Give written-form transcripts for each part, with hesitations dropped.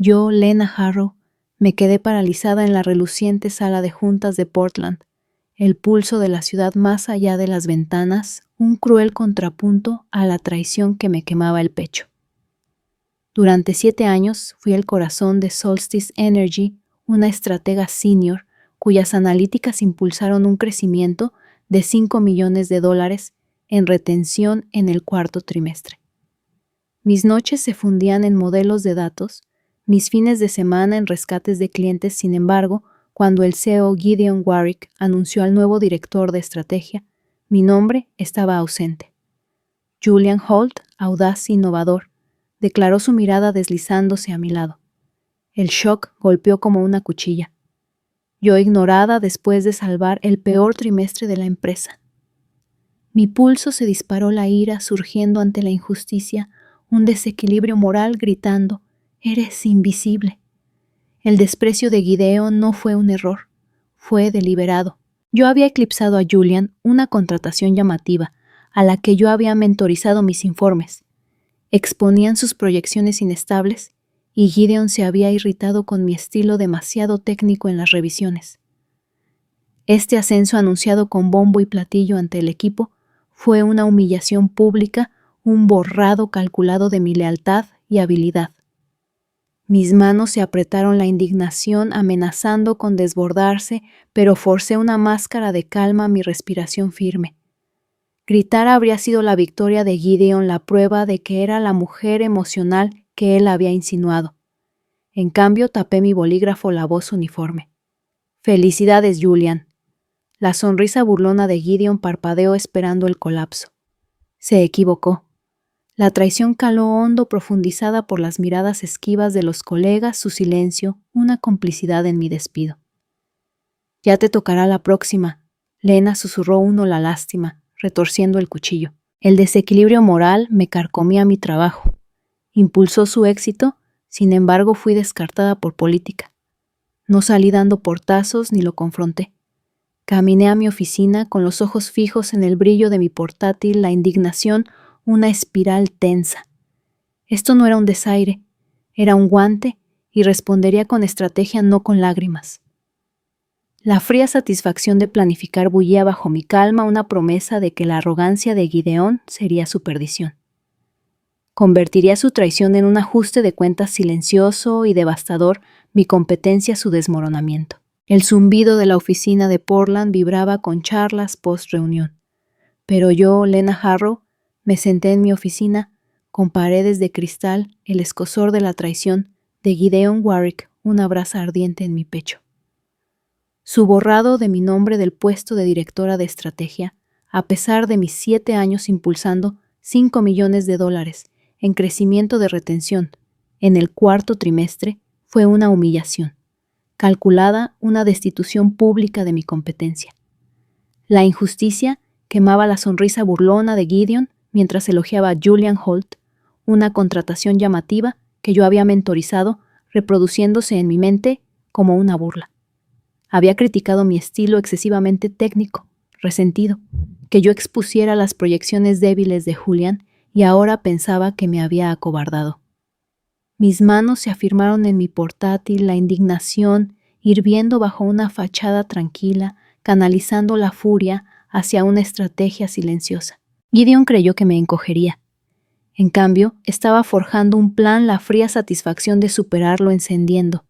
Yo, Lena Harrow, me quedé paralizada en la reluciente sala de juntas de Portland, el pulso de la ciudad más allá de las ventanas, un cruel contrapunto a la traición que me quemaba el pecho. Durante 7 años fui el corazón de Solstice Energy, una estratega senior cuyas analíticas impulsaron un crecimiento de $5 millones en retención en el cuarto trimestre. Mis noches se fundían en modelos de datos, mis fines de semana en rescates de clientes. Sin embargo, cuando el CEO Gideon Warwick anunció al nuevo director de estrategia, mi nombre estaba ausente. Julian Holt, audaz e innovador, declaró, su mirada deslizándose a mi lado. El shock golpeó como una cuchilla. Yo ignorada después de salvar el peor trimestre de la empresa. Mi pulso se disparó, la ira surgiendo ante la injusticia, un desequilibrio moral gritando: «Eres invisible». El desprecio de Gideon no fue un error, fue deliberado. Yo había eclipsado a Julian, una contratación llamativa, a la que yo había mentorizado mis informes. Exponían sus proyecciones inestables, y Gideon se había irritado con mi estilo demasiado técnico en las revisiones. Este ascenso, anunciado con bombo y platillo ante el equipo, fue una humillación pública, un borrado calculado de mi lealtad y habilidad. Mis manos se apretaron, la indignación amenazando con desbordarse, pero forcé una máscara de calma, mi respiración firme. Gritar habría sido la victoria de Gideon, la prueba de que era la mujer emocional que él había insinuado. En cambio, tapé mi bolígrafo, la voz uniforme. «Felicidades, Julian». La sonrisa burlona de Gideon parpadeó esperando el colapso. Se equivocó. La traición caló hondo, profundizada por las miradas esquivas de los colegas, su silencio, una complicidad en mi despido. «Ya te tocará la próxima», Lena susurró uno la lástima, retorciendo el cuchillo. El desequilibrio moral me carcomía mi trabajo. Impulsó su éxito, sin embargo fui descartada por política. No salí dando portazos ni lo confronté. Caminé a mi oficina con los ojos fijos en el brillo de mi portátil, la indignación una espiral tensa. Esto no era un desaire, era un guante, y respondería con estrategia, no con lágrimas. La fría satisfacción de planificar bullía bajo mi calma, una promesa de que la arrogancia de Gideon sería su perdición. Convertiría su traición en un ajuste de cuentas silencioso y devastador, mi competencia su desmoronamiento. El zumbido de la oficina de Portland vibraba con charlas post-reunión. Pero yo, Lena Harrow, me senté en mi oficina, con paredes de cristal, el escozor de la traición de Gideon Warwick, una brasa ardiente en mi pecho. Su borrado de mi nombre del puesto de directora de estrategia, a pesar de mis 7 años impulsando $5 millones en crecimiento de retención en el cuarto trimestre, fue una humillación. Calculada, una destitución pública de mi competencia. La injusticia quemaba la sonrisa burlona de Gideon mientras elogiaba a Julian Holt, una contratación llamativa que yo había mentorizado, reproduciéndose en mi mente como una burla. Había criticado mi estilo excesivamente técnico, resentido, que yo expusiera las proyecciones débiles de Julian, y ahora pensaba que me había acobardado. Mis manos se afirmaron en mi portátil, la indignación hirviendo bajo una fachada tranquila, canalizando la furia hacia una estrategia silenciosa. Gideon creyó que me encogería. En cambio, estaba forjando un plan, la fría satisfacción de superarlo encendiendo.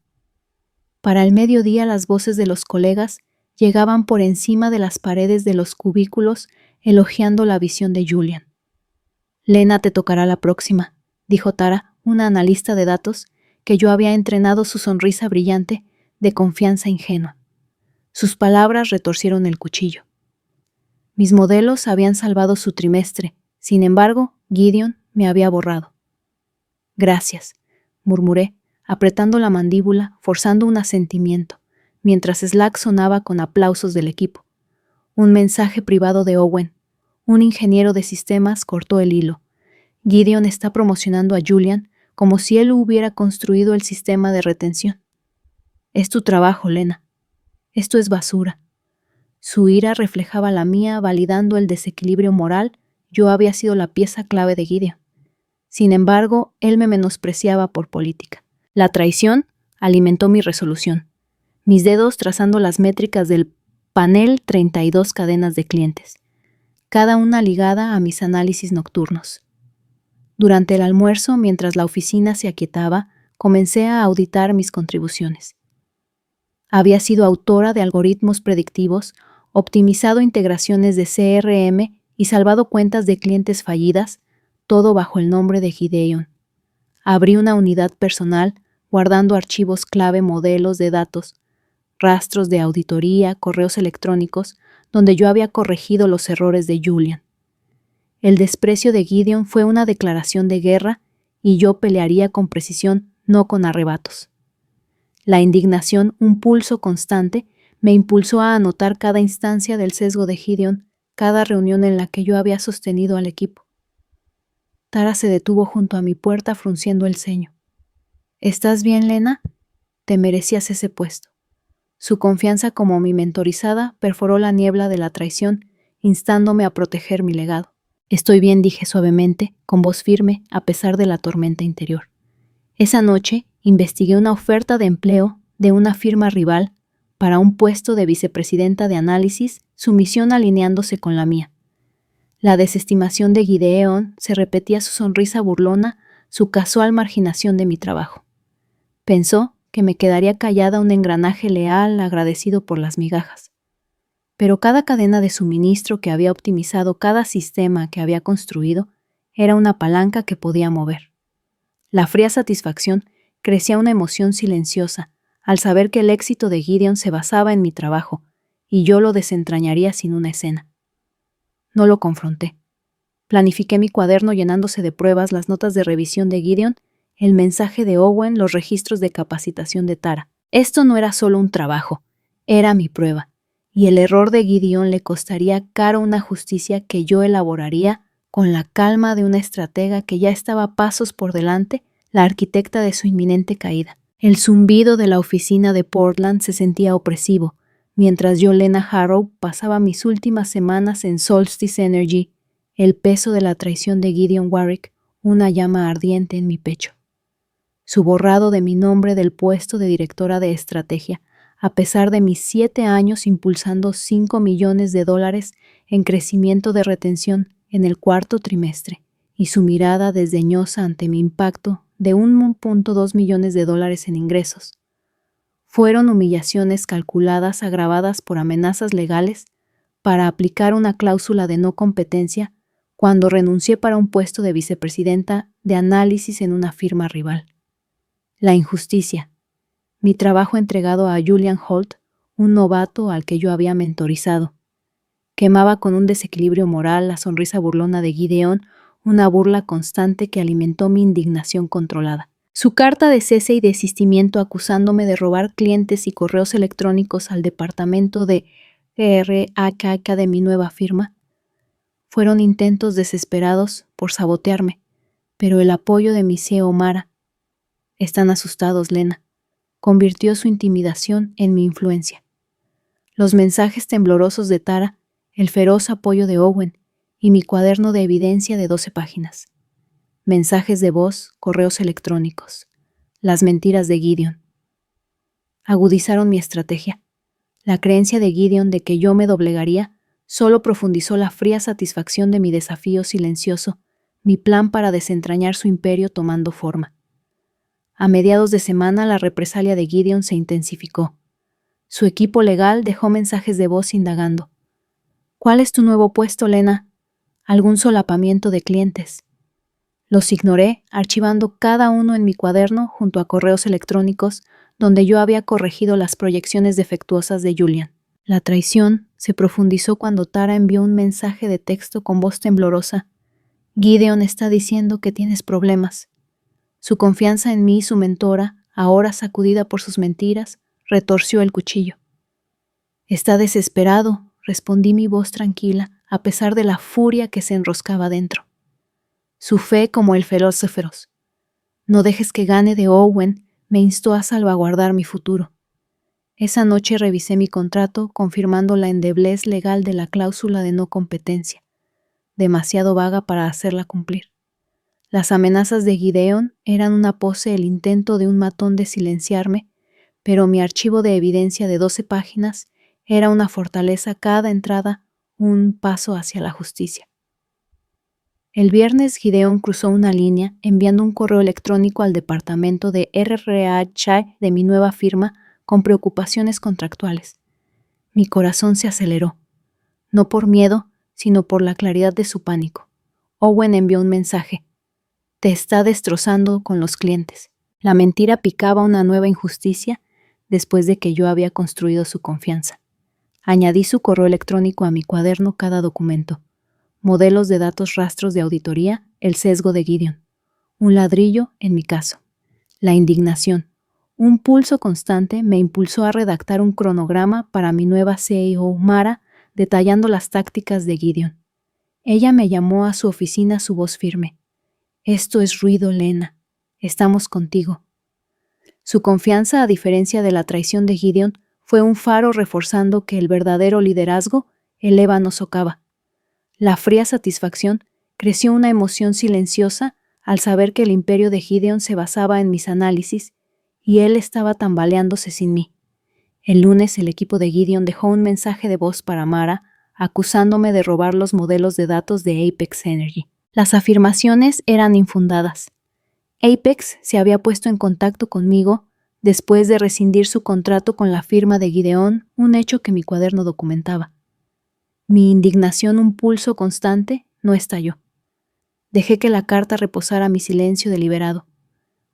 Para el mediodía las voces de los colegas llegaban por encima de las paredes de los cubículos, elogiando la visión de Julian. «Lena, te tocará la próxima», dijo Tara, una analista de datos, que yo había entrenado, su sonrisa brillante, de confianza ingenua. Sus palabras retorcieron el cuchillo. Mis modelos habían salvado su trimestre, sin embargo, Gideon me había borrado. «Gracias», murmuré, apretando la mandíbula, forzando un asentimiento, mientras Slack sonaba con aplausos del equipo. Un mensaje privado de Owen. Un ingeniero de sistemas cortó el hilo. Gideon está promocionando a Julian como si él hubiera construido el sistema de retención. «Es tu trabajo, Lena. Esto es basura». Su ira reflejaba la mía, validando el desequilibrio moral. Yo había sido la pieza clave de Gideon. Sin embargo, él me menospreciaba por política. La traición alimentó mi resolución, mis dedos trazando las métricas del panel 32 cadenas de clientes, cada una ligada a mis análisis nocturnos. Durante el almuerzo, mientras la oficina se aquietaba, comencé a auditar mis contribuciones. Había sido autora de algoritmos predictivos, optimizado integraciones de CRM y salvado cuentas de clientes fallidas, todo bajo el nombre de Gideon. Abrí una unidad personal, guardando archivos clave, modelos de datos, rastros de auditoría, correos electrónicos, donde yo había corregido los errores de Julian. El desprecio de Gideon fue una declaración de guerra y yo pelearía con precisión, no con arrebatos. La indignación, un pulso constante, me impulsó a anotar cada instancia del sesgo de Gideon, cada reunión en la que yo había sostenido al equipo. Tara se detuvo junto a mi puerta frunciendo el ceño. ¿Estás bien, Lena? Te merecías ese puesto. Su confianza como mi mentorizada perforó la niebla de la traición, instándome a proteger mi legado. Estoy bien, dije suavemente, con voz firme, a pesar de la tormenta interior. Esa noche investigué una oferta de empleo de una firma rival para un puesto de vicepresidenta de análisis, su misión alineándose con la mía. La desestimación de Gideon se repetía su sonrisa burlona, su casual marginación de mi trabajo. Pensó que me quedaría callada un engranaje leal, agradecido por las migajas. Pero cada cadena de suministro que había optimizado, cada sistema que había construido, era una palanca que podía mover. La fría satisfacción crecía una emoción silenciosa al saber que el éxito de Gideon se basaba en mi trabajo y yo lo desentrañaría sin una escena. No lo confronté. Planifiqué mi cuaderno llenándose de pruebas, las notas de revisión de Gideon, el mensaje de Owen, los registros de capacitación de Tara. Esto no era solo un trabajo, era mi prueba, y el error de Gideon le costaría caro una justicia que yo elaboraría con la calma de una estratega que ya estaba a pasos por delante, la arquitecta de su inminente caída. El zumbido de la oficina de Portland se sentía opresivo, mientras yo, Lena Harrow, pasaba mis últimas semanas en Solstice Energy, el peso de la traición de Gideon Warwick, una llama ardiente en mi pecho. Su borrado de mi nombre del puesto de directora de estrategia, a pesar de mis 7 años impulsando $5 millones en crecimiento de retención en el cuarto trimestre, y su mirada desdeñosa ante mi impacto de $1.2 millones en ingresos. Fueron humillaciones calculadas agravadas por amenazas legales para aplicar una cláusula de no competencia cuando renuncié para un puesto de vicepresidenta de análisis en una firma rival. La injusticia. Mi trabajo entregado a Julian Holt, un novato al que yo había mentorizado. Quemaba con un desequilibrio moral la sonrisa burlona de Gideon, una burla constante que alimentó mi indignación controlada. Su carta de cese y desistimiento acusándome de robar clientes y correos electrónicos al departamento de RAKK de mi nueva firma fueron intentos desesperados por sabotearme, pero el apoyo de mi CEO Mara, están asustados, Lena, convirtió su intimidación en mi influencia. Los mensajes temblorosos de Tara, el feroz apoyo de Owen y mi cuaderno de evidencia de 12 páginas. Mensajes de voz, correos electrónicos. Las mentiras de Gideon. Agudizaron mi estrategia. La creencia de Gideon de que yo me doblegaría solo profundizó la fría satisfacción de mi desafío silencioso, mi plan para desentrañar su imperio tomando forma. A mediados de semana la represalia de Gideon se intensificó. Su equipo legal dejó mensajes de voz indagando. ¿Cuál es tu nuevo puesto, Lena? ¿Algún solapamiento de clientes? Los ignoré, archivando cada uno en mi cuaderno junto a correos electrónicos donde yo había corregido las proyecciones defectuosas de Julian. La traición se profundizó cuando Tara envió un mensaje de texto con voz temblorosa. Gideon está diciendo que tienes problemas. Su confianza en mí, su mentora, ahora sacudida por sus mentiras, retorció el cuchillo. Está desesperado, respondí mi voz tranquila, a pesar de la furia que se enroscaba dentro. Su fe como el feroz. No dejes que gane de Owen, me instó a salvaguardar mi futuro. Esa noche revisé mi contrato, confirmando la endeblez legal de la cláusula de no competencia, demasiado vaga para hacerla cumplir. Las amenazas de Gideon eran una pose, el intento de un matón de silenciarme, pero mi archivo de evidencia de 12 páginas era una fortaleza, cada entrada un paso hacia la justicia. El viernes Gideon cruzó una línea enviando un correo electrónico al departamento de RRH de mi nueva firma con preocupaciones contractuales. Mi corazón se aceleró, no por miedo, sino por la claridad de su pánico. Owen envió un mensaje. Te está destrozando con los clientes. La mentira picaba una nueva injusticia después de que yo había construido su confianza. Añadí su correo electrónico a mi cuaderno cada documento. Modelos de datos, rastros de auditoría, el sesgo de Gideon. Un ladrillo en mi caso. La indignación. Un pulso constante me impulsó a redactar un cronograma para mi nueva CEO, Mara, detallando las tácticas de Gideon. Ella me llamó a su oficina, su voz firme. Esto es ruido, Lena. Estamos contigo. Su confianza, a diferencia de la traición de Gideon, fue un faro reforzando que el verdadero liderazgo eleva, no socava. La fría satisfacción creció una emoción silenciosa al saber que el imperio de Gideon se basaba en mis análisis y él estaba tambaleándose sin mí. El lunes el equipo de Gideon dejó un mensaje de voz para Mara acusándome de robar los modelos de datos de Apex Energy. Las afirmaciones eran infundadas. Apex se había puesto en contacto conmigo después de rescindir su contrato con la firma de Gideon, un hecho que mi cuaderno documentaba. Mi indignación, un pulso constante, no estalló. Dejé que la carta reposara mi silencio deliberado.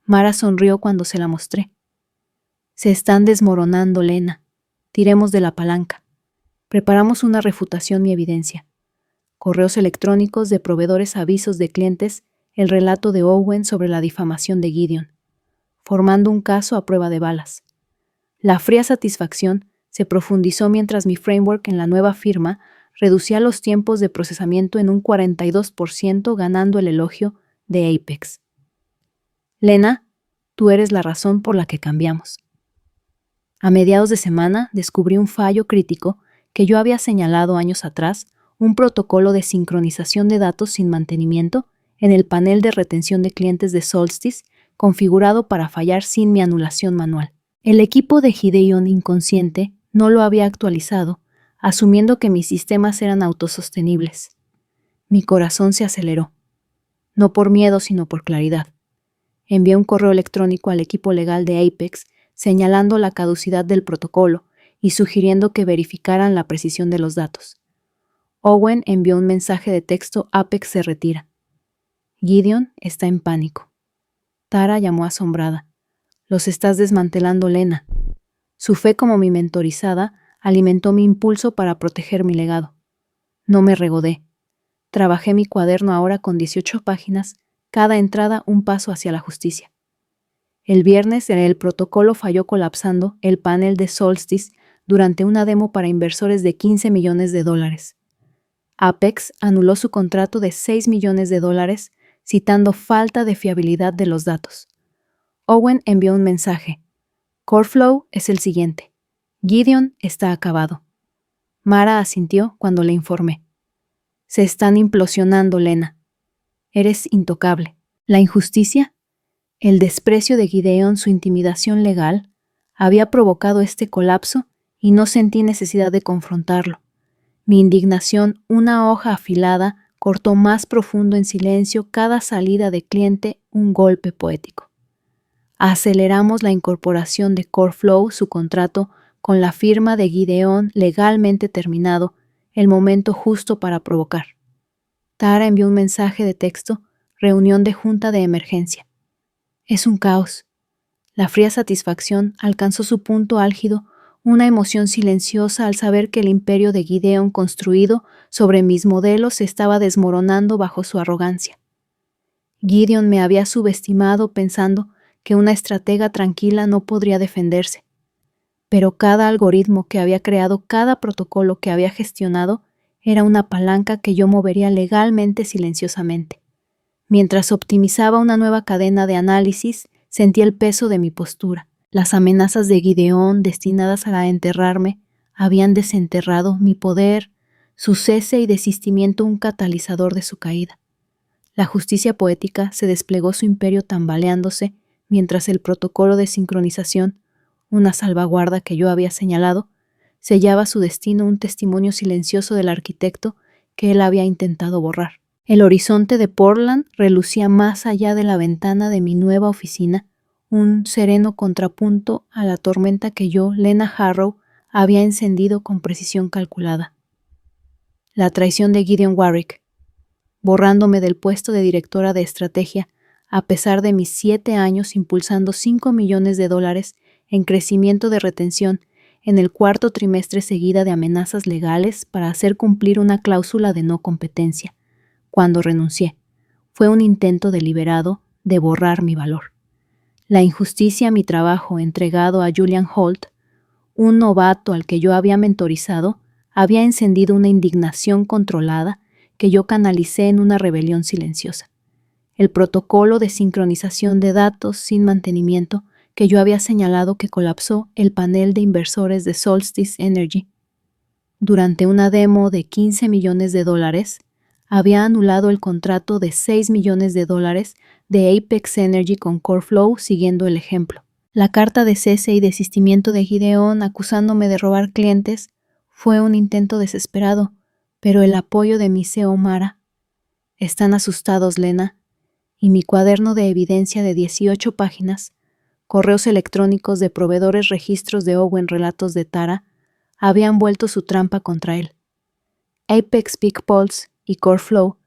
Mara sonrió cuando se la mostré. Se están desmoronando, Lena. Tiremos de la palanca. Preparamos una refutación y evidencia. Correos electrónicos de proveedores, avisos de clientes, el relato de Owen sobre la difamación de Gideon, formando un caso a prueba de balas. La fría satisfacción se profundizó mientras mi framework en la nueva firma reducía los tiempos de procesamiento en un 42%, ganando el elogio de Apex. Lena, tú eres la razón por la que cambiamos. A mediados de semana descubrí un fallo crítico que yo había señalado años atrás, un protocolo de sincronización de datos sin mantenimiento en el panel de retención de clientes de Solstice, configurado para fallar sin mi anulación manual. El equipo de Gideon inconsciente no lo había actualizado, asumiendo que mis sistemas eran autosostenibles. Mi corazón se aceleró, no por miedo sino por claridad. Envié un correo electrónico al equipo legal de Apex señalando la caducidad del protocolo y sugiriendo que verificaran la precisión de los datos. Owen envió un mensaje de texto: Apex se retira. Gideon está en pánico. Tara llamó asombrada. Los estás desmantelando, Lena. Su fe como mi mentorizada alimentó mi impulso para proteger mi legado. No me regodé. Trabajé mi cuaderno ahora con 18 páginas, cada entrada un paso hacia la justicia. El viernes el protocolo falló colapsando el panel de Solstice durante una demo para inversores de $15 millones. Apex anuló su contrato de $6 millones, citando falta de fiabilidad de los datos. Owen envió un mensaje. Coreflow es el siguiente. Gideon está acabado. Mara asintió cuando le informé. Se están implosionando, Lena. Eres intocable. La injusticia, el desprecio de Gideon, su intimidación legal, había provocado este colapso y no sentí necesidad de confrontarlo. Mi indignación, una hoja afilada, cortó más profundo en silencio cada salida de cliente, un golpe poético. Aceleramos la incorporación de Coreflow, su contrato, con la firma de Gideon legalmente terminado, el momento justo para provocar. Tara envió un mensaje de texto: reunión de junta de emergencia. Es un caos. La fría satisfacción alcanzó su punto álgido, una emoción silenciosa al saber que el imperio de Gideon construido sobre mis modelos se estaba desmoronando bajo su arrogancia. Gideon me había subestimado pensando que una estratega tranquila no podría defenderse. Pero cada algoritmo que había creado, cada protocolo que había gestionado, era una palanca que yo movería legalmente, silenciosamente. Mientras optimizaba una nueva cadena de análisis, sentí el peso de mi postura. Las amenazas de Gideon, destinadas a enterrarme, habían desenterrado mi poder, su cese y desistimiento un catalizador de su caída. La justicia poética se desplegó su imperio tambaleándose mientras el protocolo de sincronización, una salvaguarda que yo había señalado, sellaba su destino, un testimonio silencioso del arquitecto que él había intentado borrar. El horizonte de Portland relucía más allá de la ventana de mi nueva oficina, un sereno contrapunto a la tormenta que yo, Lena Harrow, había encendido con precisión calculada. La traición de Gideon Warwick, borrándome del puesto de directora de estrategia, a pesar de mis 7 años impulsando $5 millones en crecimiento de retención en el cuarto trimestre seguida de amenazas legales para hacer cumplir una cláusula de no competencia. Cuando renuncié, fue un intento deliberado de borrar mi valor. La injusticia a mi trabajo entregado a Julian Holt, un novato al que yo había mentorizado, había encendido una indignación controlada que yo canalicé en una rebelión silenciosa. El protocolo de sincronización de datos sin mantenimiento que yo había señalado que colapsó el panel de inversores de Solstice Energy. Durante una demo de $15 millones, había anulado el contrato de $6 millones de Apex Energy con CoreFlow siguiendo el ejemplo. La carta de cese y desistimiento de Gideon acusándome de robar clientes fue un intento desesperado, pero el apoyo de mi CEO Mara. Están asustados, Lena, y mi cuaderno de evidencia de 18 páginas, correos electrónicos de proveedores, registros de Owen, relatos de Tara, habían vuelto su trampa contra él. Apex Peak Pulse y CoreFlow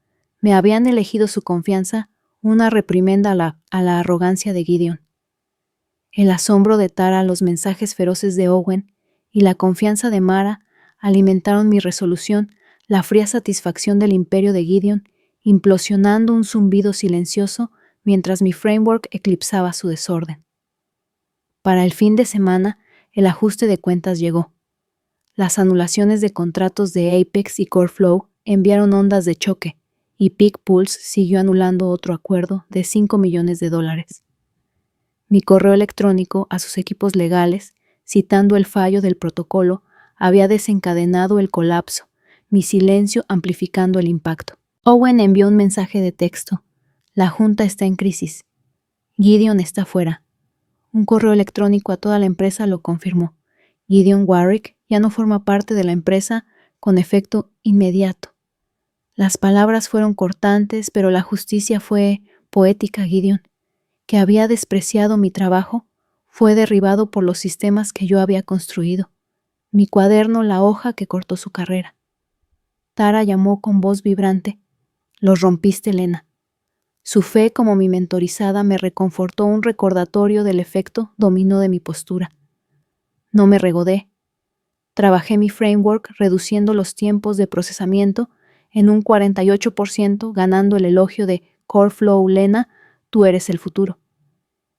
me habían elegido su confianza, una reprimenda a la arrogancia de Gideon. El asombro de Tara, los mensajes feroces de Owen y la confianza de Mara alimentaron mi resolución, la fría satisfacción del imperio de Gideon, implosionando un zumbido silencioso mientras mi framework eclipsaba su desorden. Para el fin de semana, el ajuste de cuentas llegó. Las anulaciones de contratos de Apex y CoreFlow enviaron ondas de choque, y Peak Pulse siguió anulando otro acuerdo de $5 millones. Mi correo electrónico a sus equipos legales, citando el fallo del protocolo, había desencadenado el colapso, mi silencio amplificando el impacto. Owen envió un mensaje de texto. La junta está en crisis. Gideon está fuera. Un correo electrónico a toda la empresa lo confirmó. Gideon Warwick ya no forma parte de la empresa con efecto inmediato. Las palabras fueron cortantes, pero la justicia fue poética. Gideon, que había despreciado mi trabajo, fue derribado por los sistemas que yo había construido. Mi cuaderno, la hoja que cortó su carrera. Tara llamó con voz vibrante. Los rompiste, Lena. Su fe como mi mentorizada me reconfortó, un recordatorio del efecto dominó de mi postura. No me regodé. Trabajé mi framework reduciendo los tiempos de procesamiento en un 48%, ganando el elogio de CoreFlow. Lena, tú eres el futuro.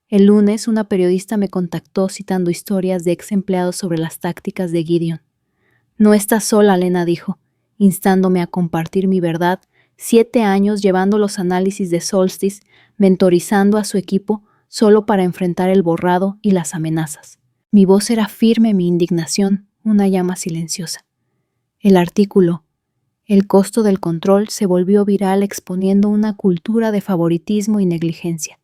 El lunes una periodista me contactó citando historias de ex empleados sobre las tácticas de Gideon. No estás sola, Lena dijo, instándome a compartir mi verdad. 7 años llevando los análisis de Solstice, mentorizando a su equipo solo para enfrentar el borrado y las amenazas. Mi voz era firme, mi indignación, una llama silenciosa. El artículo, El costo del control, se volvió viral exponiendo una cultura de favoritismo y negligencia.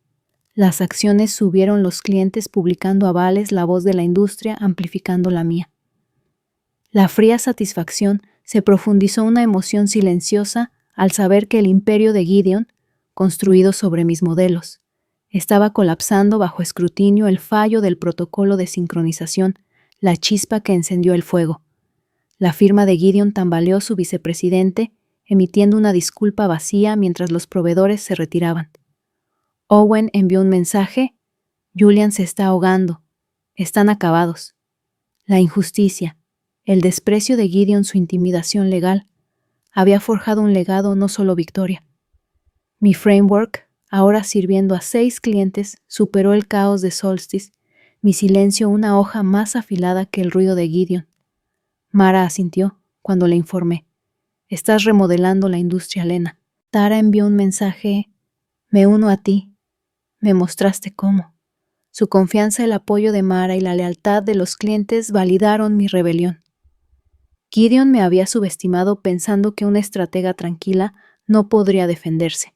Las acciones subieron, los clientes publicando avales, la voz de la industria amplificando la mía. La fría satisfacción se profundizó, una emoción silenciosa al saber que el imperio de Gideon, construido sobre mis modelos, estaba colapsando bajo escrutinio. El fallo del protocolo de sincronización, la chispa que encendió el fuego. La firma de Gideon tambaleó, su vicepresidente, emitiendo una disculpa vacía mientras los proveedores se retiraban. Owen envió un mensaje. Julian se está ahogando. Están acabados. La injusticia, el desprecio de Gideon, su intimidación legal, había forjado un legado, no solo victoria. Mi framework, ahora sirviendo a 6 clientes, superó el caos de Solstice, mi silencio una hoja más afilada que el ruido de Gideon. Mara asintió cuando le informé. Estás remodelando la industria, Lena. Tara envió un mensaje. Me uno a ti. Me mostraste cómo. Su confianza, el apoyo de Mara y la lealtad de los clientes validaron mi rebelión. Gideon me había subestimado pensando que una estratega tranquila no podría defenderse.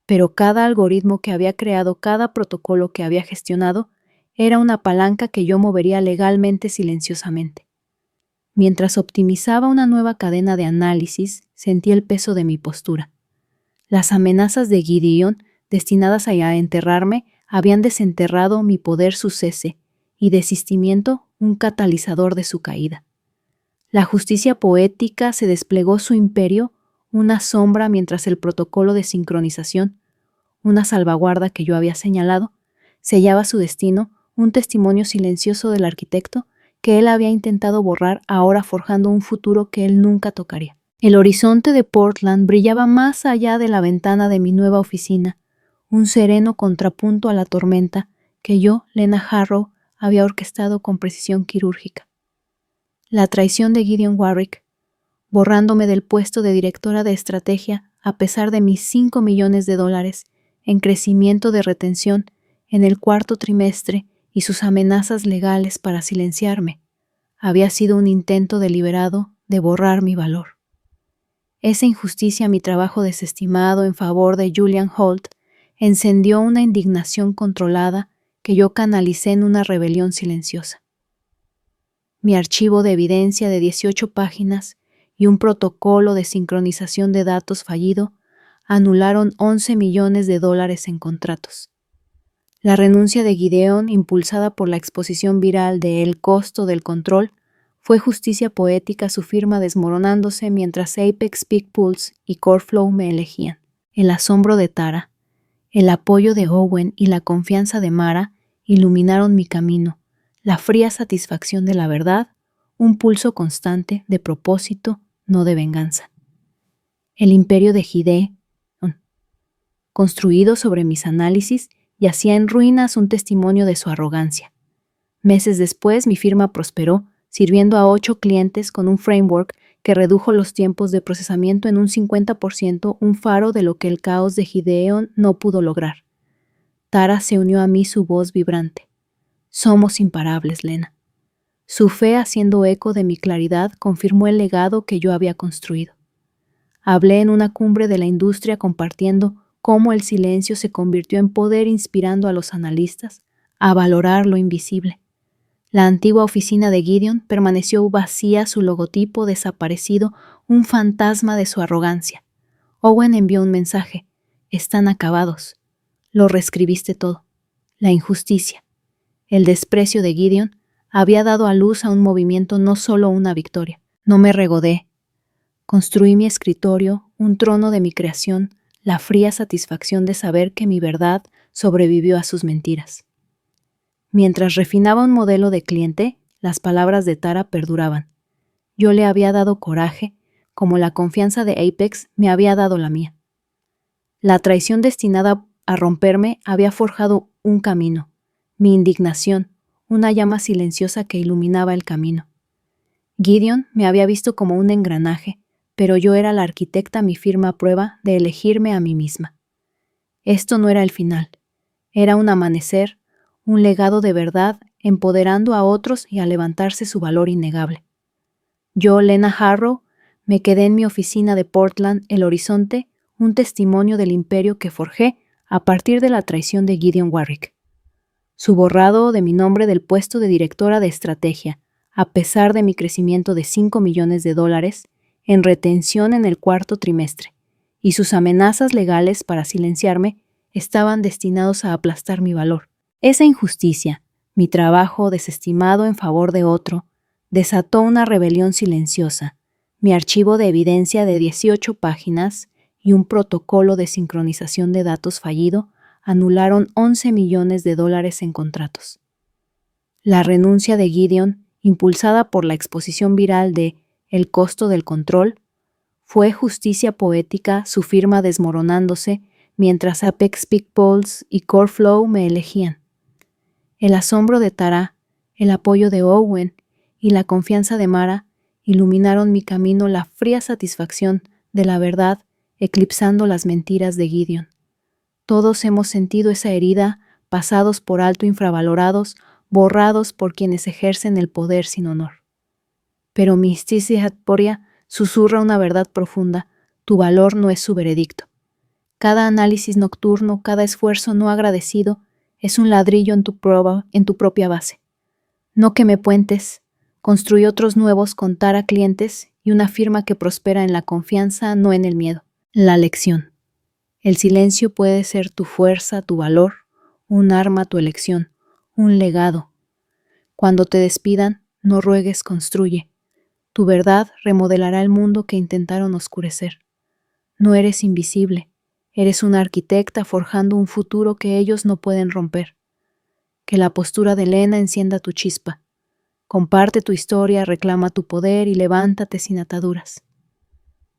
pero cada algoritmo que había creado, cada protocolo que había gestionado, era una palanca que yo movería legalmente silenciosamente. Mientras optimizaba una nueva cadena de análisis, sentí el peso de mi postura. Las amenazas de Gideon, destinadas a enterrarme, habían desenterrado mi poder su cese, y desistimiento un catalizador de su caída. La justicia poética se desplegó su imperio, una sombra mientras el protocolo de sincronización, una salvaguarda que yo había señalado, sellaba su destino, un testimonio silencioso del arquitecto que él había intentado borrar, ahora forjando un futuro que él nunca tocaría. El horizonte de Portland brillaba más allá de la ventana de mi nueva oficina, un sereno contrapunto a la tormenta que yo, Lena Harrow, había orquestado con precisión quirúrgica. La traición de Gideon Warwick, borrándome del puesto de directora de estrategia a pesar de mis $5 millones en crecimiento de retención en el cuarto trimestre y sus amenazas legales para silenciarme, había sido un intento deliberado de borrar mi valor. Esa injusticia a mi trabajo desestimado en favor de Julian Holt encendió una indignación controlada que yo canalicé en una rebelión silenciosa. Mi archivo de evidencia de 18 páginas y un protocolo de sincronización de datos fallido anularon $11 millones en contratos. La renuncia de Gideon, impulsada por la exposición viral de El costo del control, fue justicia poética, su firma desmoronándose mientras Apex Peak Pulse y CoreFlow me elegían. El asombro de Tara, el apoyo de Owen y la confianza de Mara iluminaron mi camino, la fría satisfacción de la verdad, un pulso constante de propósito, no de venganza. El imperio de Gideon, construido sobre mis análisis, yacía en ruinas, un testimonio de su arrogancia. Meses después, mi firma prosperó, sirviendo a 8 clientes con un framework que redujo los tiempos de procesamiento en un 50%, un faro de lo que el caos de Gideon no pudo lograr. Tara se unió a mí, su voz vibrante. Somos imparables, Lena. Su fe, haciendo eco de mi claridad, confirmó el legado que yo había construido. Hablé en una cumbre de la industria compartiendo cómo el silencio se convirtió en poder, inspirando a los analistas a valorar lo invisible. La antigua oficina de Gideon permaneció vacía, su logotipo desaparecido, un fantasma de su arrogancia. Owen envió un mensaje. Están acabados. Lo reescribiste todo. La injusticia, el desprecio de Gideon había dado a luz a un movimiento, no solo una victoria. No me regodé. Construí mi escritorio, un trono de mi creación, la fría satisfacción de saber que mi verdad sobrevivió a sus mentiras. Mientras refinaba un modelo de cliente, las palabras de Tara perduraban. Yo le había dado coraje, como la confianza de Apex me había dado la mía. La traición destinada a romperme había forjado un camino, mi indignación, una llama silenciosa que iluminaba el camino. Gideon me había visto como un engranaje, pero yo era la arquitecta, mi firma prueba de elegirme a mí misma. Esto no era el final, era un amanecer, un legado de verdad, empoderando a otros y a levantarse su valor innegable. Yo, Lena Harrow, me quedé en mi oficina de Portland, el horizonte, un testimonio del imperio que forjé a partir de la traición de Gideon Warwick. Su borrado de mi nombre del puesto de directora de estrategia, a pesar de mi crecimiento de $5 millones en retención en el cuarto trimestre, y sus amenazas legales para silenciarme estaban destinados a aplastar mi valor. Esa injusticia, mi trabajo desestimado en favor de otro, desató una rebelión silenciosa. Mi archivo de evidencia de 18 páginas y un protocolo de sincronización de datos fallido anularon $11 millones en contratos. La renuncia de Gideon, impulsada por la exposición viral de El costo del control, fue justicia poética, su firma desmoronándose mientras Apex Peak Pulse y CoreFlow me elegían. El asombro de Tara, el apoyo de Owen y la confianza de Mara iluminaron mi camino, la fría satisfacción de la verdad eclipsando las mentiras de Gideon. Todos hemos sentido esa herida, pasados por alto, infravalorados, borrados por quienes ejercen el poder sin honor. Pero mi Stizi Hatporia susurra una verdad profunda: tu valor no es su veredicto. Cada análisis nocturno, cada esfuerzo no agradecido es un ladrillo en tu propia base. No queme puentes, construye otros nuevos con tara clientes y una firma que prospera en la confianza, no en el miedo. La lección. El silencio puede ser tu fuerza, tu valor, un arma, tu elección, un legado. Cuando te despidan, no ruegues, construye. Tu verdad remodelará el mundo que intentaron oscurecer. No eres invisible, eres una arquitecta forjando un futuro que ellos no pueden romper. Que la postura de Elena encienda tu chispa. Comparte tu historia, reclama tu poder y levántate sin ataduras.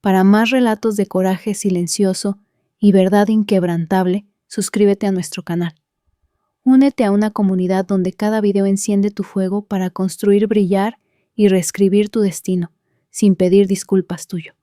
Para más relatos de coraje silencioso y verdad inquebrantable, suscríbete a nuestro canal. Únete a una comunidad donde cada video enciende tu fuego para construir, brillar y reescribir tu destino, sin pedir disculpas tuyo.